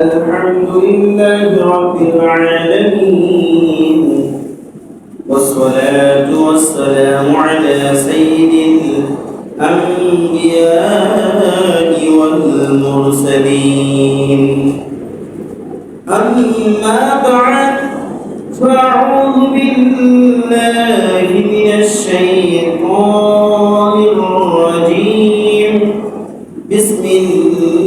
الحمد لله رب العالمين، والصلاة والسلام على سيد الأنبياء والمرسلين. أما بعد، فأعوذ بالله من الشيطان الرجيم. بسم الله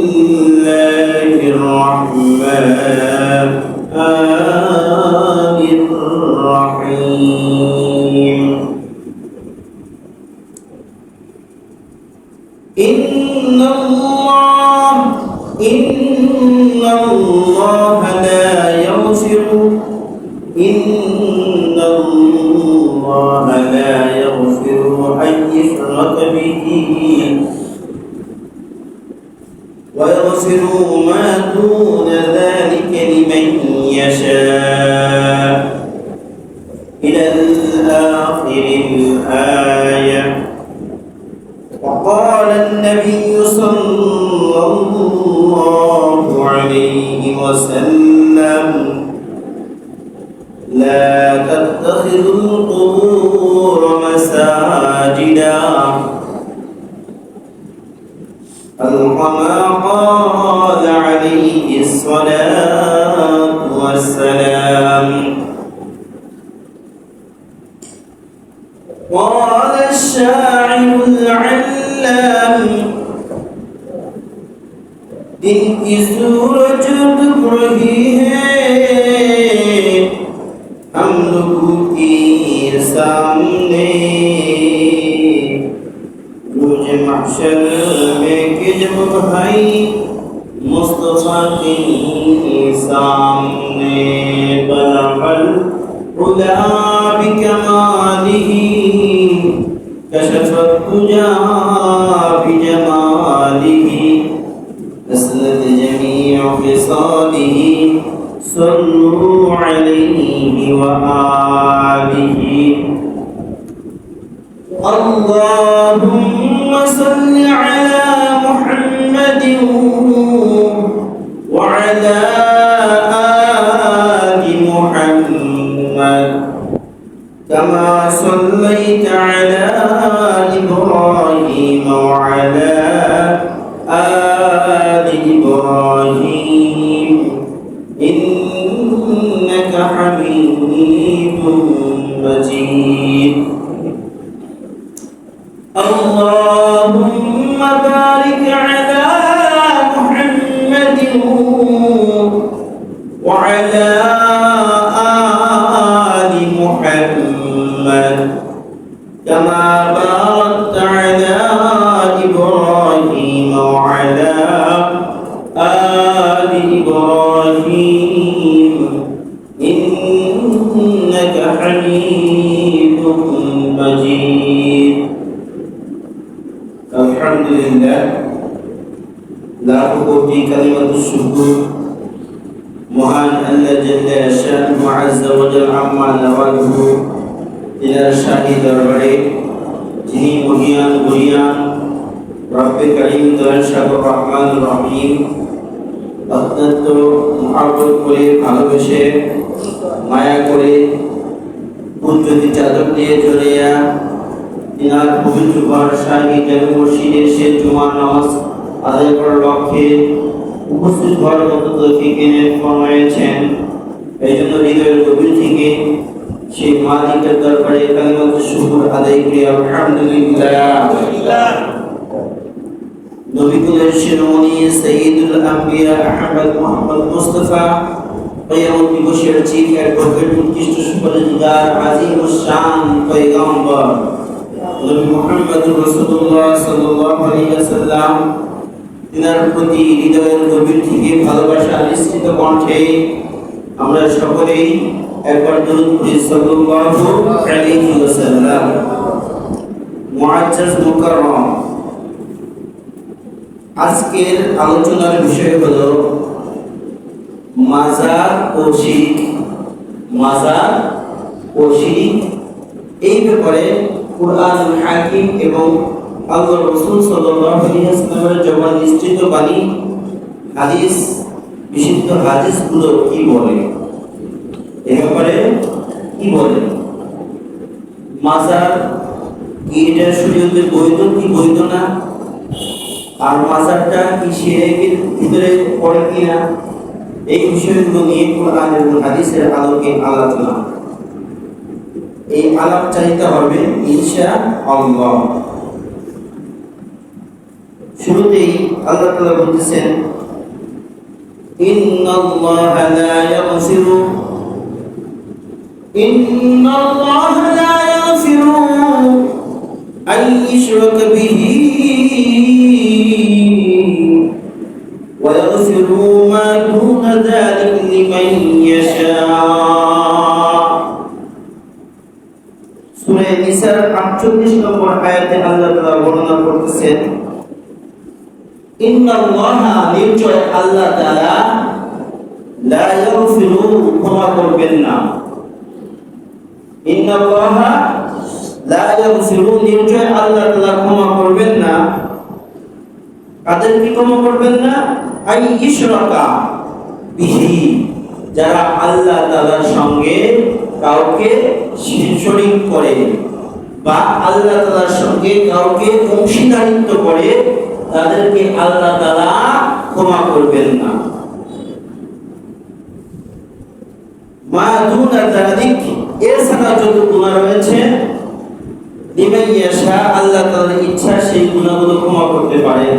الرحمن الرحيم. إن الله لا يغفر أن يشرك به ويغفر ما دون ذلك لمن يشاء إلى آخر الآية. وقال النبي صلى الله عليه وسلم: لا تتخذوا القبور مساجدا، كما قال عليه الصلاة والسلام. قال الشاعر العلام: दिन की सूरज डूब रही है हम लोगों के सामने, मुझे महशर में कि जब भाई मुस्तफा के सामने बलगल उला बिकमालिही कशफत तुजा बिजमालिही असलत जमीअ खिसालिही सल्लु अलैहि व आलिही। اللهم صل على محمد وعلى آل محمد كما صليت على إبراهيم وعلى آل إبراهيم إنك حميد مجيد. اللهم بارك على محمد وعلى آل محمد كما باركت على إبراهيم وعلى آل إبراهيم إنك حميد مجيد. আলহামদুলিল্লাহ, লাখো কোটি কালিমাতুশ শুকর মহান আল্লাহ জাল্লা শানুহু আযজা ওয়া জাল্লা আম্মা নাওয়ালুহু তিনার শাহী দরবারে, যিনি মহিয়ান বলিয়ান রব্বে কারীম দয়াল সাগর রহমান রহিম, অত্যন্ত মহব্বত করে ভালোবেসে মায়া করে কুদরতি চাদর দিয়ে জড়িয়া তিনার পবিত্র ঘর শাহী জামে মসজিদে সে জুমার নামাজ আদায় করার লক্ষ্যে উপস্থিত হওয়ার মতো তৌফিক এনে ফরমায়েছেন। এই জন্য হৃদয়ের গভীর থেকে সেই মালিকের দরবারে কালিমাতুশ শুকর আদায় করি আলহামদুলিল্লাহ। নবীকুলের শিরোমণি সাইয়্যিদুল আম্বিয়া আহমদ মুহাম্মদ মুস্তাফা কিয়ামত দিবসের চিফ অ্যাডভোকেট উৎকৃষ্ট সুপারিশগার আজিমুশ শান পয়গম্বর নবী মুহাম্মদুর রাসূলুল্লাহ সাল্লাল্লাহু আলাইহি ওয়াসাল্লাম তিনার প্রতি হৃদয়ের গভীর থেকে ভালোবাসা নিশ্চিত কণ্ঠে আমরা সকলেই একবার দরুদ পড়ি সাল্লাল্লাহু আলাইহি ওয়াসাল্লাম। মুআজ্জাজ মুকাররম, আজকের আলোচনার বিষয় হলো মাজার ও শিরক। মাজার ও শিরক, এই ব্যাপারে কুরআনুল হাকিম এবং আল্লাহর রাসূল সাল্লাল্লাহু আলাইহি ওয়াসাল্লামের জবান নিশ্চিত বাণী হাদিস বিশুদ্ধ হাদিসগুলো কি বলে, এ ব্যাপারে কি বলে? মাজার কি এটা শরীয়তে বৈধ কি বৈধ না, আর মাজারটা কি শিরকের ভিতরে পড়ে কিনা, এই বিষয়গুলো নিয়ে কোরআন এবং হাদিসের আলোকে আলোচনা। এই আলাপ চাইতে হবে ইনশাআল্লাহ। শুরুতেই আল্লাহ তাআলা বলতেছেন, ইন্নাল্লাহা লা ইয়াগফিরু আন ইউশরাকা বিহি ওয়া ইয়াগফিরু মা দুনা যালিকা লিমান ইয়াশা। সূরা নিসার 48 নম্বর আয়াতে আল্লাহ তাআলা বর্ণনা করতেছেন, ইন্নাল্লাহা নিশ্চয় আল্লাহ তাআলা লা ইয়াগফিরু ক্ষমা করবেন না। ইন্নাল্লাহা লা ইয়াগফিরু নিশ্চয় আল্লাহ তাআলা ক্ষমা করবেন না। কাদেরকে ক্ষমা করবেন না? আই ইশরাকা বিহি, যারা আল্লাহ তাআলার সঙ্গে কাউকে শরীক করে বা আল্লাহ তাআলার সঙ্গে কাউকে অংশীদারিত্ব করে, তাদেরকে আল্লাহ তাআলা ক্ষমা করবেন না। মা দুনা যালিক, এছাড়া যত গুনাহ রয়েছে, লিমান ইয়াশা, আল্লাহ তাআলার ইচ্ছা সেই গুনাহগুলো ক্ষমা করতে পারেন।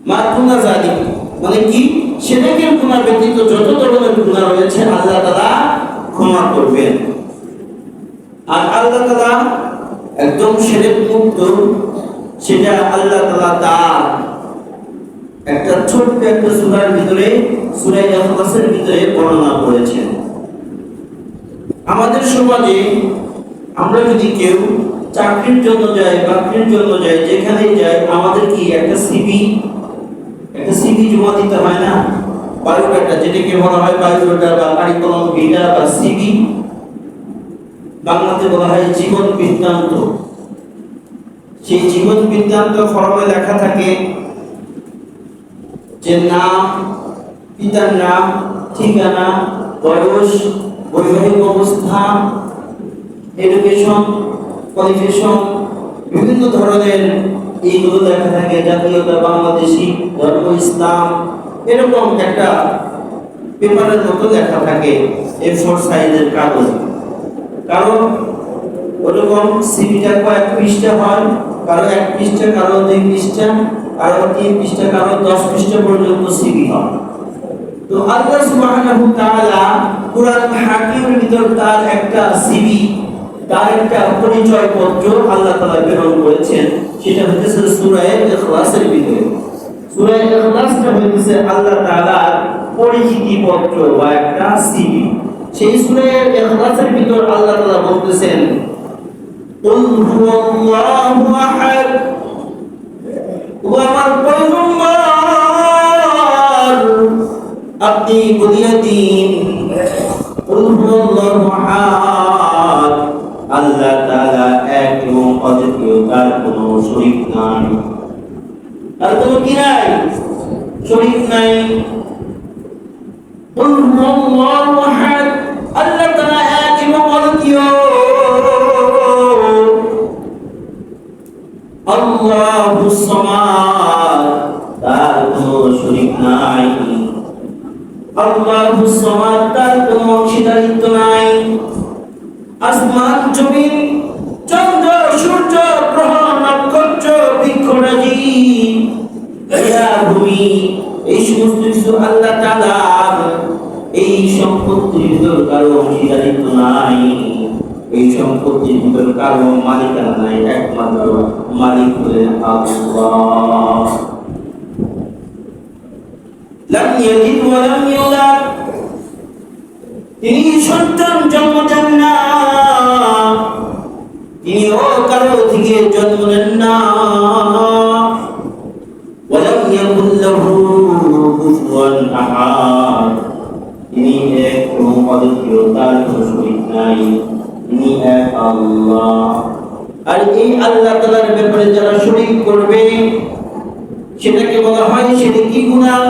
মা দুনা যালিক মানে কি? শিরকের গুনাহ ব্যতীত যত ধরনের গুনাহ রয়েছে আল্লাহ তাআলা ক্ষমা করবেন। আর আল্লাহ তাআলা একদম শিরক মুক্ত, সেটা আল্লাহ তাআলা তার একটা ছোট্ট একটা সূরার ভিতরে, সূরা ইখলাসের ভিতরে বর্ণনা করেছেন। আমাদের সমাজে আমরা যদি কেউ চাকরির জন্য যাই, বাকরির জন্য যাই, যেখানেই যাই, আমাদের কি একটা সিভি জমা দিতে হয় না? বায়োডাটা, যেটাকে বলা হয় বায়োডাটা বা কারিকুলাম ভিটা বা সিভি, বাংলাতে বলা হয় জীবন বৃত্তান্ত। সেই জীবন বৃত্তান্ত ফর্মে লেখা থাকে যে নাম, পিতার নাম, ঠিকানা, বয়স, বৈবাহিক অবস্থা, এডুকেশন, কোয়ালিফিকেশন, বিভিন্ন ধরনের এইগুলো লেখা থাকে। জাতীয়তা বাংলাদেশি, ধর্ম ইসলাম, এরকম একটা পেপারের মতো লেখা থাকে A4 সাইজের কাগজ। কারণ ওরকম সিভিটা কয়েক পৃষ্ঠা হয়, কারো 1 পৃষ্ঠা, কারো 2 পৃষ্ঠা, কারো 3 পৃষ্ঠা, কারো 10 পৃষ্ঠা পর্যন্ত সিভি হয়। তো আল্লাহ সুবহানাহু ওয়া তাআলা কুরআন হাকিমের ভিতর তার একটা সিভি, তার একটা পরিচয় পত্র আল্লাহ তাআলা প্রেরণ করেছেন। সেটা হচ্ছে সূরা ইখলাসের ভিতরে। সূরা ইখলাসটা হচ্ছে আল্লাহ তাআলার পরিচিতি পত্র বা একটা সিভি। সেই সূরা ইখলাসের ভিতর আল্লাহ তাআলা বলতেছেন, কুল হুয়াল্লাহু আহাদ, ও আমার পয়গম্বর আপনি বলিয়ে দিন, কুল হুয়াল্লাহু আহাদ, আল্লাহ তাআলা এক এবং অদ্বিতীয়, তার কোনো শরীক নাই। তার কোনো কি নাই? শরীক নাই। কুল হুয়াল্লাহু আহাদ, আল্লাহ তাআলা এক এবং অদ্বিতীয়। আল্লাহুস সামাদ, তার কোনো শরীক নাই। আল্লাহুস সামাদ, তার কোনো অংশীদারিত্ব নাই। আসমান, জমিন, চন্দ্র, সূর্য, গ্রহ, নক্ষত্র, বৃক্ষরাজি, ভূমি, এই সমস্ত কিছু আল্লাহ তাআলার। এই সম্পত্তির ভিতর কারো অংশীদারিত্ব নাই, এই সম্পত্তির ভিতর কারো মালিকানা নাই, একমাত্র মালিক হলেন আল্লাহ। লাম ইয়ালিদ ওয়া লাম ইউলাদ, তিনি সন্তান জন্ম দেন না, তিনি কারো থেকে জন্ম নেন না। ওয়া লাম ইয়াকুল লাহু কুফুয়ান আহাদ, তিনি এক এবং অদ্বিতীয়, তার কোনো শরীক নাই, তিনি এক আল্লাহ। আর এই আল্লাহ তাআলার ব্যাপারে যারা শরীক করবে, সেটাকে বলা হয় শিরকি গুনাহ।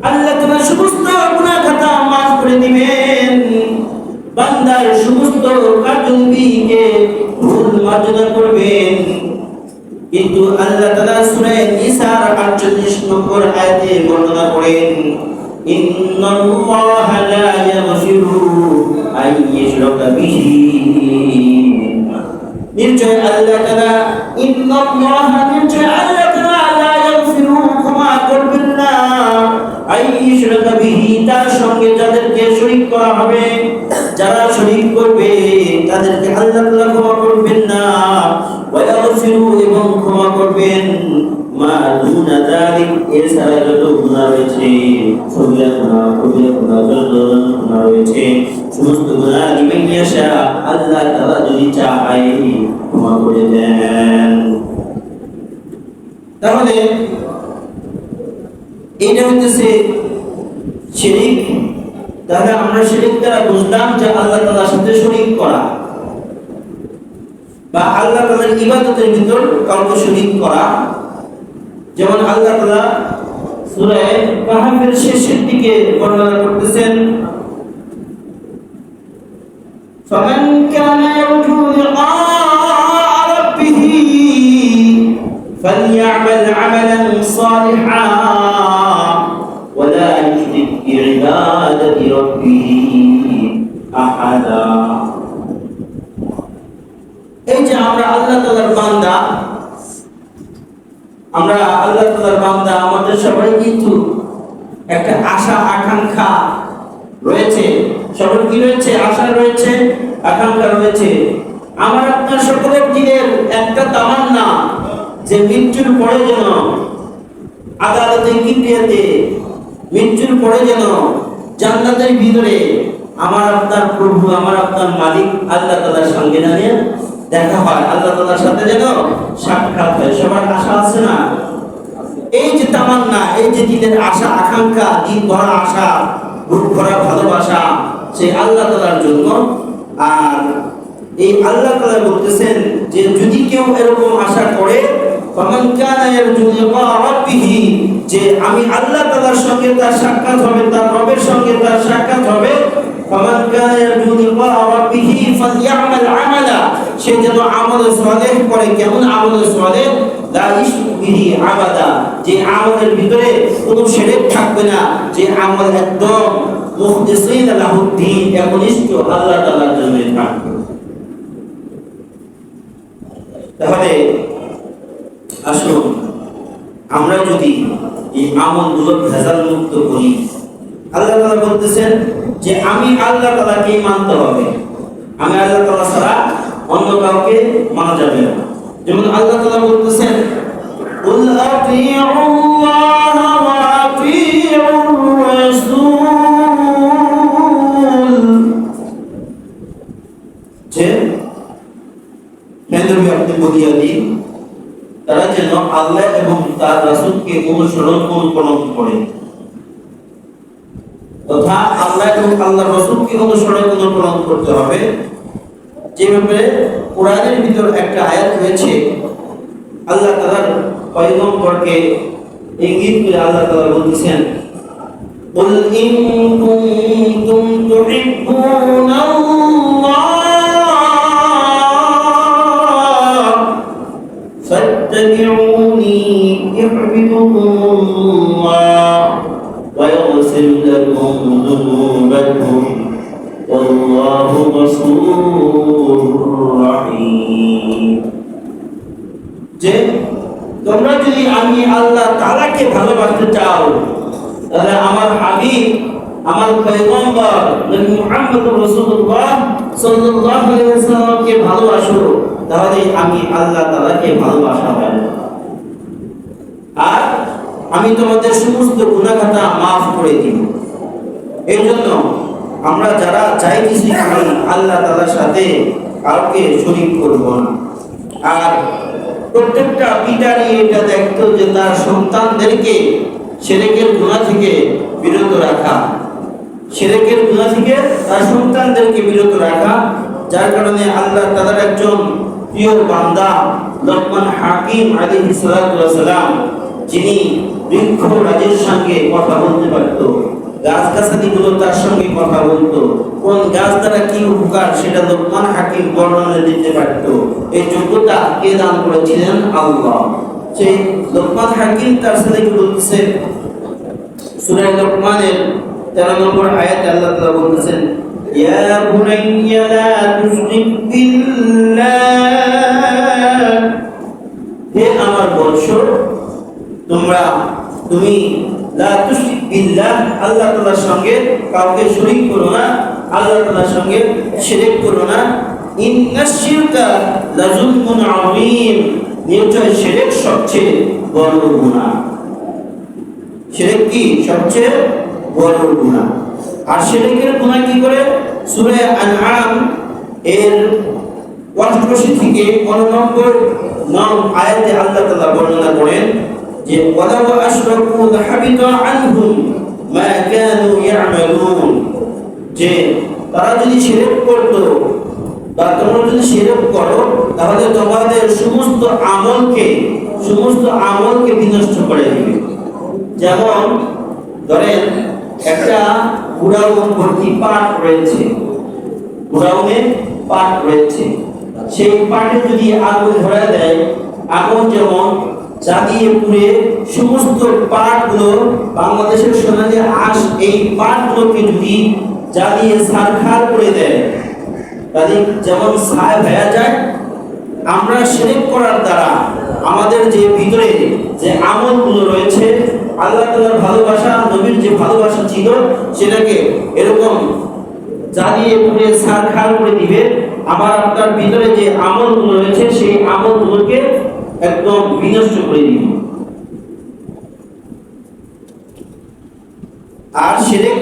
আল্লাহ তোমার সমস্ত গুনাহ খাতা মাফ করে দিবেন, বান্দার সমস্ত কার্যবিধিকে ভুল মার্জনা করবেন। কিন্তু আল্লাহ তাআলা সূরা নিসার 48 নম্বর আয়াতে বর্ণনা করেন, ইন্নাল্লাহা লা ইয়াগফিরু আন ইউশরাকা বিহি, নিশ্চয় আল্লাহ তাআলা, ইন্নাল্লাহা, নিশ্চয় আল্লাহ তাআলা লা ইয়াগফিরু, ক্ষমা করবেন না, আন ইউশরাকা বিহি, তার সঙ্গে যাদেরকে শরীক করা হবে, যারা শরীক করবে তাদেরকে আল্লাহ তাআলা ক্ষমা করবেন না। ওয়া ইয়াগফিরু, এবং ক্ষমা করবেন মা দুনা যালিক, এছাড়া যত গুনাহ রয়েছে, সগীরা গুনাহ, কবিরা গুনাহ, যত গুনাহ রয়েছে, সমস্ত গুনাহ লিমান ইয়াশা, আল্লাহ তাআলা যদি চায় ক্ষমা করে দেন। তাহলে এটা হচ্ছে শিরক। তাহলে আমরা শিরক দ্বারা বুঝলাম যে আল্লাহ তাআলার সাথে শরীক করা বা আল্লাহ তাআলার ইবাদতের ভিতর কাউকে শরীক করা। যেমন আল্লাহ তাআলা সূরা কাহফের শেষের দিকে বর্ণনা করতেছেন, ফামান কানা ইয়ারজু লিকা রাব্বিহি ফালইআমাল আমালান সালিহান ওয়া লা ইউশরিক বিইবাদাতি রাব্বিহি আহাদা। এই যে আমরা আল্লাহ তাআলার বান্দা, আমরা আল্লাহ তাআলার বান্দা, আমাদের সবার কিন্তু একটা আশা আকাঙ্ক্ষা রয়েছে। সবার কি রয়েছে? আশা রয়েছে, আকাঙ্ক্ষা রয়েছে। আমার আপনার সকলের দিনের একটা তামান্না যে মৃত্যুর পরে যেন আদালতে কিবরিয়াতে, মৃত্যুর পরে যেন জান্নাতের ভিতরে আমার আপনার প্রভু, আমার আপনার মালিক আল্লাহ তাআলার সঙ্গে জানিয়ে দেখা হয়, আল্লাহ তাআলার সাথে যেন সাক্ষাৎ হয়। সবার আশা আছে না? এই যে তামান্না, এই যে দিনের আশা আকাঙ্ক্ষা, দিন ভরা আশা, বুক ভরা ভালোবাসা সেই আল্লাহ তাআলার জন্য। আর এই আল্লাহ তাআলা বলতেছেন যে যদি কেউ এরকম আশা করে, ফামান কানা ইয়ারজু লিকা রাব্বিহি, যে আমি আল্লাহ তাআলার সঙ্গে তার সাক্ষাৎ হবে, তার রবের সঙ্গে তার সাক্ষাৎ হবে, ফামান কানা ইয়ারজু লিকা রাব্বিহি ফালইআমাল আমালা, সে যেন আমল সালেহ করে। কেমন আমল সালেহ? লা ইশরিক বিহি আবাদা, যে আমলের ভিতরে কোনো শিরক থাকবে না, যে আমল একদম মুখলিসিন লাহুদ্দিন, একনিষ্ঠ আল্লাহ তাআলার জন্য থাকবে। তাহলে আসুন আমরা যদি এই আমলগুলো ভেজাল মুক্ত করি। আল্লাহ তাআলা বলতেছেন যে আমি আল্লাহ তাআলাকে মানতে হবে, আমি আল্লাহ তাআলা ছাড়া অন্য কাউকে মানা যাবে না। যেমন আল্লাহ তাআলা বলতেছেন, কুল আতিউল্লাহ ওয়া আতিউর রাসূল, যে হেনরি আপনি বলিয়া দিন তারা যেন আল্লাহ এবং তার রাসূলকে অনুসরণ অনুকরণ করে, তথা আল্লাহ এবং আল্লাহর রাসূলকে অনুসরণ অনুকরণ করতে হবে। যেভাবে কোরআনের ভিতর একটা আয়াত রয়েছে, আল্লাহ তাআলার পয়গম্বরকে ইঙ্গিত করে আল্লাহ তাআলা বলতেছেন, কুল ইন কুনতুম তুহিব্বুনাল্লাহ ফাত্তাবিউনি ইউহিব্বুকুমুল্লাহ ওয়া ইয়াগফির লাকুম যুনুবাকুম ওয়াল্লাহু গফুরুর রহিম। যে তোমরা যদি আমি আল্লাহ তাআলাকে ভালোবাসতে চাও, তাহলে আমার হাবিব, আমার পয়গম্বর নবী মুহাম্মদ রাসূলুল্লাহ সাল্লাল্লাহু আলাইহি ওয়াসাল্লামকে ভালোবাসো, তাহলে আমি আল্লাহ তাআলাকে ভালোবাসা হবে। আর আমি তোমাদের সমস্ত গুনাহ খাতা maaf করে দিব। এই জন্য আমরা যারা চাইতেছি আমি আল্লাহ তাআলার সাথে কাউকে শরীক করব না। আর প্রত্যেকটা পিতারই এটা দেখতো যে তার সন্তানদেরকে শিরকের গুনাহ থেকে বিরত রাখা, শিরকের গুনাহ থেকে তার সন্তানদেরকে বিরত রাখা। যার কারণে আল্লাহ তাআলার একজন প্রিয় বান্দা লোকমান হাকিম আলাইহিস সালাম যিনি বৃক্ষ রাজের সঙ্গে কথা বলতে পারত, গাছগাছালিগুলো তার সঙ্গে কথা বলতো, কোন গাছ দ্বারা কি উপকার সেটা লোকমান হাকিম বর্ণনা দিতে পারত। এই যোগ্যতা কে দান করেছিলেন? আল্লাহ। সেই লোকমান হাকিম তার ছেলেকে বলতেছে, সূরা লোকমানের 13 নম্বর আয়াতে আল্লাহ তাআলা বলতেছেন, ইয়া বুনাইয়া লা তুশরিক বিল্লাহ, হে আমার বৎস, তুমি লা তুশরিক বিল্লাহ, আল্লাহ তাআলার সঙ্গে কাউকে শরীক করো না, আল্লাহ তাআলার সঙ্গে শিরক করো না। ইন্নাশ শিরকা লাযুলমুন আযীম, নিশ্চয় শিরক সবচেয়ে বড় গুনাহ। শিরক কি? সবচেয়ে বড় গুনাহ। আর শিরকের গুনাহ কি করে? সূরা আনআম এর 88 থেকে 89 আয়াতে আল্লাহ তাআলা বর্ণনা করেন যে ওয়ালাউ আশরাকু লাহাবিতা আনহুম মা কানু ইয়ামালুন, যে তারা যদি শিরক করত বা তোমরা যদি শিরক করো তাহলে তোমাদের সমস্ত আমলকে বিনষ্ট করে দিবে। যেমন ধরেন একটা গোডাউন ভর্তি পাট রয়েছে, গোডাউনে পাট রয়েছে, সেই পাটে যদি আগুন ধরা দেয়, আগুন যেমন জ্বালিয়ে পুড়ে সমস্ত পাটগুলো, বাংলাদেশের সোনালী আঁশ এই পাটগুলোকে যদি জ্বালিয়ে ছারখার করে দেয়, তাহলে যেমন ছাই হয়ে যায়, আমরা শিরক করার দ্বারা আমাদের যে ভিতরে যে আমলগুলো রয়েছে, আল্লাহ তাআলার ভালোবাসা, নবীর যে ভালোবাসা ছিল, সেটাকে এরকম জ্বালিয়ে পুড়ে ছারখার করে দিবে। আবার আপনার ভিতরে যে আমলগুলো রয়েছে সেই আমলগুলোকে একদম বিনষ্ট করে দিবে। আর শিরক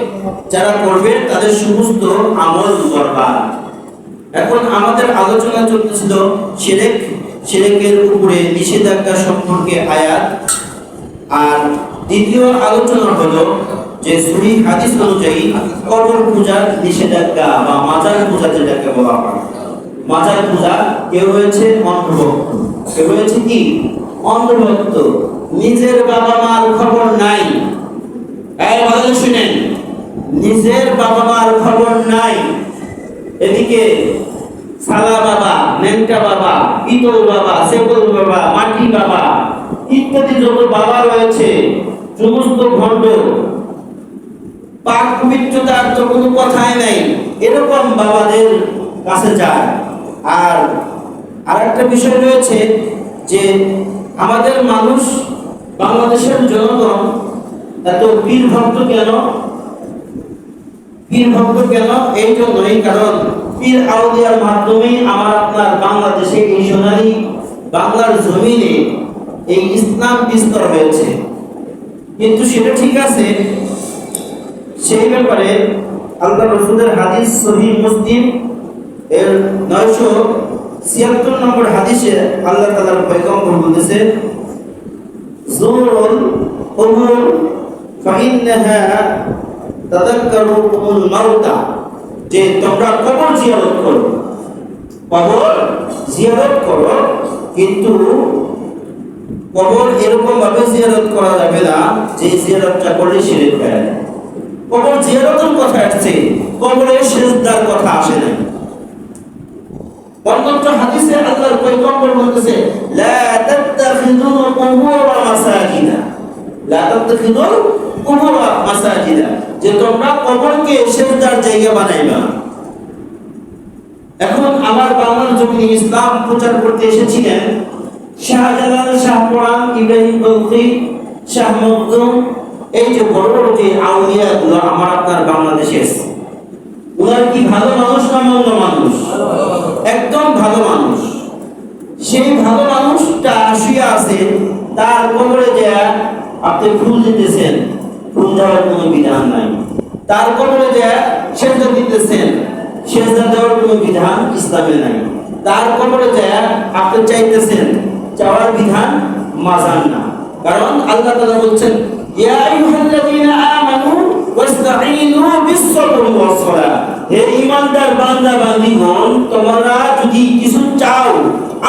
যারা করবে তাদের সমস্ত আমল বরবাদ। এখন আমাদের আলোচনা চলতেছিল শিরকের উপরে নিষেধাজ্ঞা সম্পর্কে আয়াত। আর দ্বিতীয় আলোচনা হলো যে সহিহ হাদিস অনুযায়ী কবর পূজার নিষেধাজ্ঞা বা মাজার পূজা যেটাকে বলা হয়। মাজার পূজা কেউ রয়েছে অন্ধভক্ত, কেউ রয়েছে কি? অন্ধভক্ত। নিজের বাবা মার খবর নাই, এই ভালো শুনেন, নিজের বাবা মার খবর নাই, এদিকে সালা বাবা, নেংটা বাবা, পিতল বাবা, সেকল বাবা, মাটি বাবা ইত্যাদি যত বাবা রয়েছে, সমস্ত ভণ্ড, পাক পবিত্রতার তো কোনো কথাই নাই, এরকম বাবাদের কাছে যায়। আর আরেকটা বিষয় রয়েছে যে আমাদের মানুষ, বাংলাদেশের জনগণ এত পীর ভক্ত কেন? পীর ভক্ত কেন? এই জন্যই, কারণ পীর আউলিয়ার মাধ্যমেই আমার আপনার বাংলাদেশে এই সোনালী বাংলার জমিনে এই ইসলাম বিস্তার হয়েছে। কিন্তু সেটা ঠিক আছে, সেই ব্যাপারে আল্লাহ রাসূলের হাদিস সহিহ মুসলিম এর 976 নম্বর হাদিসে আল্লাহ তাআলার পয়গম্বর বলেছে, যুরুল কুবুর ফাইন্নাহা তাযাক্কারুকুমুল মাউতা, যে তোমরা কবর জিয়ারত করো, কবর জিয়ারত করো, কিন্তু কবর এরকম ভাবে জিয়ারত করা যাবে না যে জিয়ারতটা করলে শিরক হয়ে যায়। কবর জিয়ারতের কথা আসছে, কবরে সিজদার কথা আসে না। অন্যত্র হাদিসে আল্লাহর পয়গম্বর বলতেছে, লা তাত্তাখিযু কুবুর মাসাজিদা, লা তাত্তাখিযু কুবুর মাসাজিদা, যে তোমরা কবরকে সিজদার জায়গা বানাইবা। এখন আমার বাংলার জমিনে ইসলাম প্রচার করতে এসেছিলেন শাহজালাল, শাহপরান, ইব্রাহিম বলখি, শাহ মখদুম, এই যে বড় বড় যে আউলিয়াগুলো আমার আপনার বাংলাদেশে আছে, ওনারা কি ভালো মানুষ না মন্দ মানুষ? একদম ভালো মানুষ। সেই ভালো মানুষটা শুয়ে আছে, তার কবরে যে আপনি ফুল দিতেছেন, ফুল দেওয়ার কোনো বিধান নাই। তার কবরে যে সেজদা দিতেছেন, সেজদা দেওয়ার কোনো বিধান ইসলামে নাই। তার কবরে যে আপনি চাইতেছেন, চাওয়ার বিধান মাজার না। কারণ আল্লাহ তাআলা বলছেন, ইয়া আইয়ুহাল্লাযীনা আমানু ওয়াসতাঈনু বিস-সাবরি ওয়াস-সালাহ, হে ঈমানদার বান্দা বান্দীগণ, তোমরা যদি কিছু চাও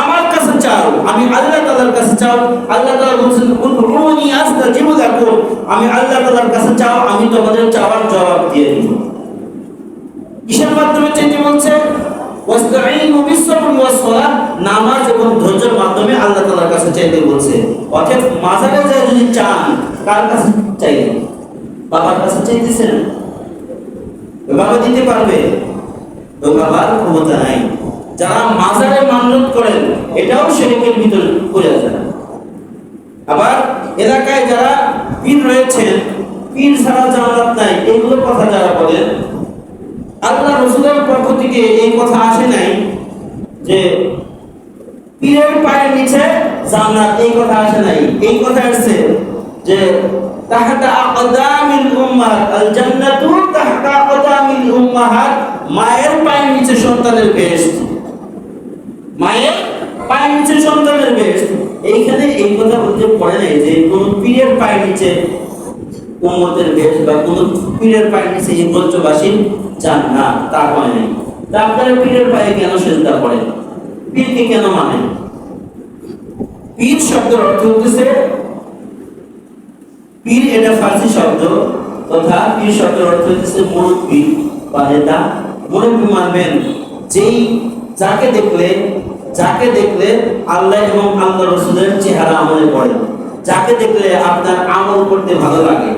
আমার কাছে চাও, আমি আল্লাহ তাআলার কাছে চাও। আল্লাহ তাআলা বলেছেন উদউনি আস্তাজিব লাকুম, আমি আল্লাহ তাআলার কাছে চাও, আমি তোমাদের চাওয়ার জবাব দিয়ে দিব। কিসের মাধ্যমে চাইতে বলছে? ওয়াস্তাঈনু বিস-সাবরি ওয়াস-সালাহ, নামাজ এবং ধৈর্যের মাধ্যমে আল্লাহ তাআলার কাছে চাইতে বলছে। অর্থাৎ মাজারে যায় যদি চান, কার কাছে চাইবেন? বাবার কাছে চাইতেছেন, বাবা দিতে পারবে? তো বাবার ক্ষমতা নাই। যারা মাজারে মানত করেন, এটাও শিরকের ভিতর পড়ে যায়। আবার এলাকায় যারা পীর রয়েছেন, পীর ছাড়া জান্নাত নাই, এগুলো কথা যারা বলেন, আল্লাহ রাসূলের পক্ষ থেকে এই কথা আসে নাই যে পীরের পায়ের নিচে জান্নাত, এই কথা আসে নাই। এই কথা আসছে যে তাহতা আকদামিল উম্মাহাত, আল জান্নাতু তাহতা আকদামিল উম্মাহাত, মায়ের পায়ের নিচে সন্তানের বেহেশত, মায়ের পায়ের নিচে সন্তানের বেহেশত। এইখানে এই কথা বলতে পড়ে নাই যে কোন পীরের পায়ের নিচে উম্মতের বেহেশত বা কোন পীরের পায়ের নিচে এই ব্রজবাসীর জান্নাত, তা হয় নাই। তা আপনারা পীরের পায়ে কেন সেজদা করেন? পীরকে কেন মানেন? পীর শব্দের অর্থ হচ্ছে, পীর এটা ফার্সি শব্দ, তথা পীর শব্দের অর্থ হচ্ছে মুরব্বি বা নেতা। মুরব্বি মানবেন যেই যাকে দেখলে আল্লাহ এবং আল্লাহ রাসূলের চেহারা আমলে পড়ে, যাকে দেখলে আপনার আমল করতে ভালো লাগে,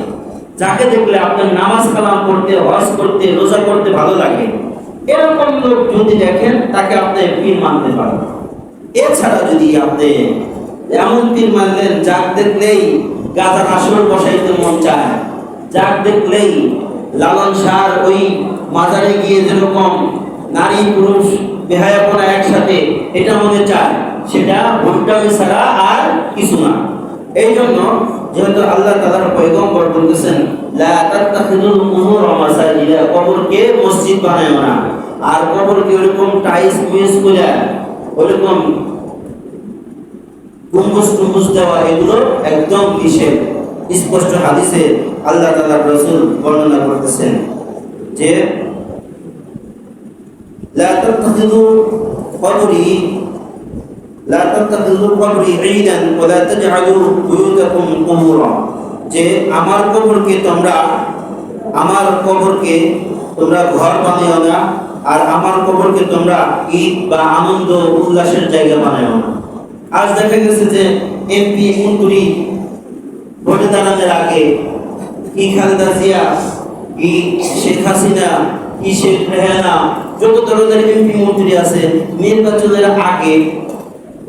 যাকে দেখলে আপনার নামাজ কালাম পড়তে, হজ করতে, রোজা করতে ভালো লাগে, এরকম লোক যদি দেখেন, তাকে আপনি পীর মানতে পারেন। এছাড়া যদি আপনি এমন পীর মানলেন যাক দেখলেই গাজার আসর বসাইতে মন চায়, যাক দেখলেই লালন শাহর ওই মাজারে গিয়ে যেরকম নারী পুরুষ বেহায়াপনা একসাথে এটা মনে চায়, সেটা ভণ্ডামি ছাড়া আর কিছু না। এই জন্য যেহেতু আল্লাহ তাআলার পয়গম্বর বলেছেন লা তাত্তাখিযুল কুবুর মাসাজিদা, কবরকে মসজিদ বানায় না, আর কবরকে ওরকম টাইলস মিস করে ওরকম গম্বুজ দেওয়া, এগুলো একদম নিষেধ। স্পষ্ট হাদিসে আল্লাহ তাআলার রাসূল বর্ণনা করতেছেন যে লা তাত্তাখিযু কবরি ঈদান ওয়া লা তাজআলু বুয়ুতাকুম কুবুরা, যে আমার কবরকে তোমরা ঘর বানিও না, আর আমার কবরকে তোমরা ঈদ বা আনন্দ উল্লাসের জায়গা বানাও না। আজ দেখা গেছে যে এমপি মন্ত্রী ভোটে দাঁড়ানোর আগে কি খালেদা জিয়া, কি শেখ হাসিনা, কি শেখ রেহানা, যত ধরনের এমপি মন্ত্রী আছে, নির্বাচনের আগে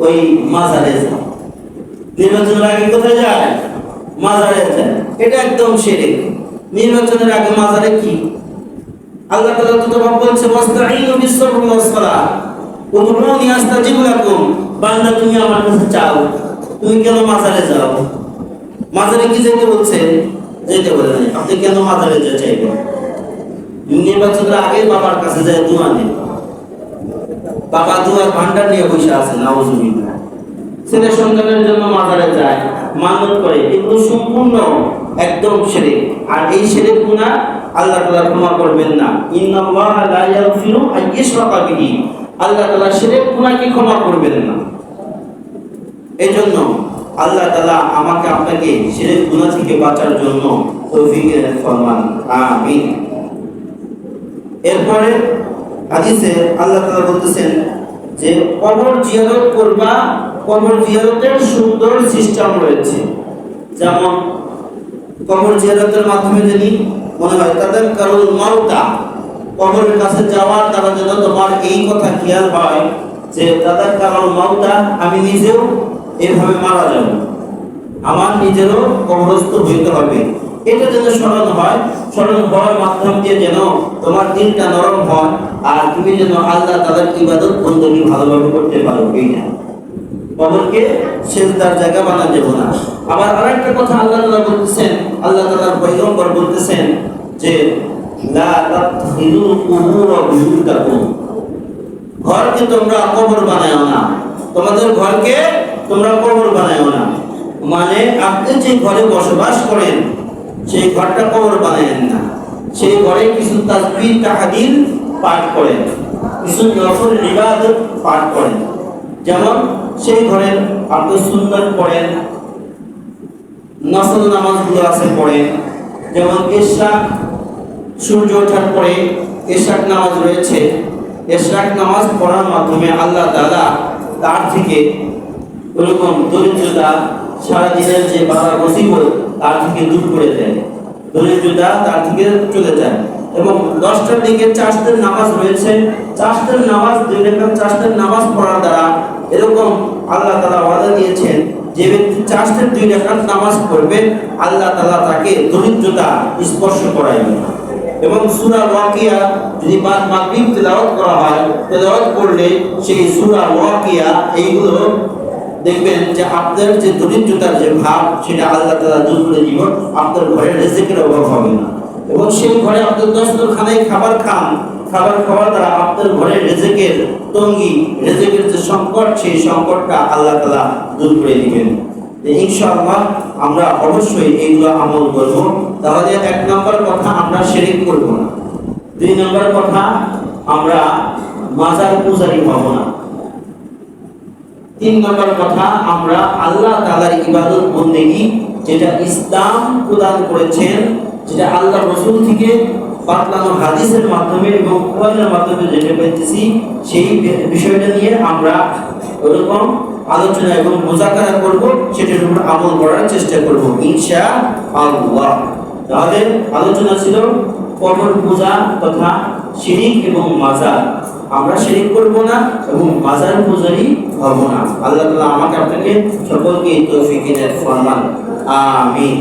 ওই মাজারে যায়। নির্বাচনের আগে কোথায় যায়? মাজারে যায়। এটা একদম শিরক। নির্বাচনের আগে মাজারে কি? আল্লাহ তাআলা তো বলছে ওয়াস্তাঈনু বিস-সাবরি ওয়াস-সালাহ, উদউনি আস্তাজিব লাকুম, বান্দা তুমি আমার কাছে চাও, তুমি কেন মাজারে যাও? মাজারে কি যেতে বলছে? যেতে বলে নাই। আপনি কেন মাজারে যেতে চাইবেন? নির্বাচনের আগে বাবার কাছে যায় দোয়া নেন, বাবা দোয়ার ভান্ডার নিয়ে বসে আছে, নাউজুবিল্লাহ। ছেলে সন্তানের জন্য মাজারে যায়, মানত করে, এগুলো সম্পূর্ণ একদম শিরক। আর এই শিরক গুনাহ আল্লাহ তাআলা ক্ষমা করবেন না। ইন্নাল্লাহা লা ইয়াগফিরু আন ইউশরাকা বিহি, আল্লাহ তাআলা শিরক গুনাহকে ক্ষমা করবেন না। এজন্য আল্লাহ তাআলা আমাকে আপনাকে শিরক গুনাহ থেকে বাঁচার জন্য তৌফিক দান ফরমান, আমিন। এরপরে হাদিসে আল্লাহ তাআলা বলতেছেন যে কবর জিয়ারত করবা, কবর জিয়ারতের সুন্দর সিস্টেম রয়েছে। যেমন কবর জিয়ারতের মাধ্যমে যদি মনে হয় তাদের কারণ মাউতা, কবরের কাছে যাওয়ার দ্বারা যেন তোমার এই কথা খেয়াল হয় যে তাদের কারণ মাউতা, আমি নিজেও এভাবে মারা যাব, আমার নিজেরও কবরস্থ হইতে হবে, এটা যেন স্মরণ হয়। স্মরণ হওয়ার মাধ্যম দিয়ে যেন তোমার দিলটা নরম হয়, আর তুমি যেন আল্লাহ তাআলার ইবাদত বندگی ভালোভাবে করতে পারো। এইটা কবরকে সেজদার জায়গা বানাতে দেব না। আবার আরেকটা কথা আল্লাহ তাআলা বলতেছেন, আল্লাহ তাআলার পয়গম্বর বলতেছেন যে লা তাত্খিযুল কুবুর বুয়ুতাকুম, ঘরকে তোমরা কবর বানাও না, তোমাদের ঘরকে তোমরা কবর বানাও না। মানে আপনি যে ঘরে বসবাস করেন সেই ঘরটা কবর বানায়েন না, সেই ঘরে কিছু তাসবিহ তাহলিল পাঠ করেন, কিছু নফল ইবাদত পাঠ করেন। যেমন সেই ঘরে আপনি সুন্নাত পড়েন, নফল নামাজগুলো আছে পড়েন, যেমন ইশরাক, সূর্য ওঠার পরে ইশরাক নামাজ রয়েছে। ইশরাক নামাজ পড়ার মাধ্যমে আল্লাহ তাআলা তার থেকে ওরকম দরিদ্রতা, সারাদিনের যে বাধা মুসিবত তার থেকে দূর করে দেয়, দরিদ্রতা তার থেকে চলে যায়। এবং 10টার দিকে চাষতের নামাজ রয়েছে। চাষতের নামাজ 2 রাকাত চাষতের নামাজ পড়ার দ্বারা এরকম আল্লাহ তাআলা ওয়াদা দিয়েছেন, যে ব্যক্তি চাষতের 2 রাকাত নামাজ পড়বে আল্লাহ তাআলা তাকে দরিদ্রতা স্পর্শ করাইবে না। এবং সূরা ওয়াকিয়া যদি বাদ মাগরিব তেলাওয়াত করা হয়, তেলাওয়াত করলে সেই সূরা ওয়াকিয়া এইগুলো দেখবেন যে আপনার যে দরিদ্রতার যে ভাব সেটা আল্লাহ তাআলা দূর করে দিব, আপনার ঘরে রিজিকের অভাব হবে না। এবং সেই ঘরে আপনার দস্তরখানায় খাবার খান, খাবার খাওয়ার দ্বারা আপনার ঘরে রিজিকের তঙ্গি, রিজিকের যে সংকট, সেই সংকটটা আল্লাহ তাআলা দূর করে দিবেন। ইনশাআল্লাহ আমরা অবশ্যই এইগুলো আমল করব। তাহলে 1 নম্বর কথা, আমরা শিরক করব না। 2 নম্বর কথা, আমরা মাজার পূজারী হব না। 3 নম্বর কথা, আমরা আল্লাহ তাআলার ইবাদত বন্দেগী যেটা ইসলাম প্রদান করেছেন, যেটা আল্লাহ রাসূল থেকে বাতলানো হাদিসের মাধ্যমে এবং কোরআনের মাধ্যমে যেটা পেয়েছি, সেই বিষয়টা নিয়ে আমরা ওরকম আলোচনা এবং মুযাকারা করব, সেটার উপর আমল করার চেষ্টা করব ইনশাআল্লাহ। তাহলে আলোচনা ছিল কবর পূজা তথা শিরক এবং মাজার। আমরা শিরক করব না এবং মাজার পূজারী হব না। আল্লাহ তাআলা আমাকে আপনাকে সকলকে তৌফিক এনায়েত ফরমান। আমিন।